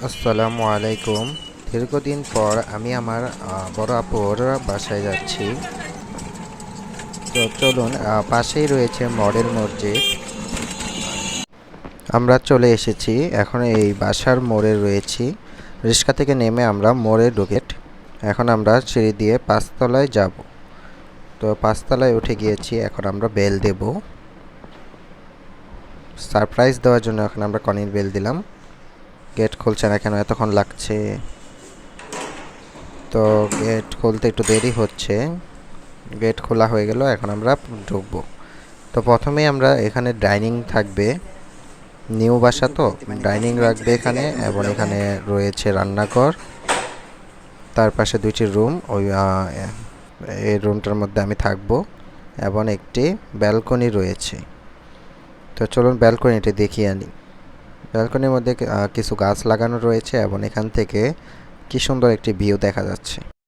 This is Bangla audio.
আসসালামু আলাইকুম। দীর্ঘদিন পর আমি আমার বড় আপুর বাসায় যাচ্ছি। তো চলুন, পাশেই রয়েছে মডেল মসজিদ। আমরা চলে এসেছি, এখন এই বাসার মোড়ে রয়েছি। রিক্সা থেকে নেমে আমরা মোড়ে ঢুকে এখন আমরা সিঁড়ি দিয়ে 5 তলায় যাব। তো 5 তলায় উঠে গিয়েছি, এখন আমরা বেল দেব। সারপ্রাইজ দেওয়ার জন্য এখন আমরা কলিং বেল দিলাম। গেট খুলছে না কেন, এতক্ষণ লাগছে। তো গেট খুলতে একটু দেরি হচ্ছে। গেট খোলা হয়ে গেল, এখন আমরা ঢুকবো। তো প্রথমেই আমরা এখানে ডাইনিং থাকবে, নিউ বাসা তো ডাইনিং রাখবে এখানে, এবং এখানে রয়েছে রান্নাঘর, তার পাশে 2টি রুম। এই রুমটার মধ্যে আমি থাকবো, এবং একটি ব্যালকনি রয়েছে। তো চলুন ব্যালকনিটি দেখিয়ে আনি। ব্যালকনির মধ্যে কিছু গাছ লাগানো রয়েছে, এবং এখান থেকে কি সুন্দর একটি ভিউ দেখা যাচ্ছে।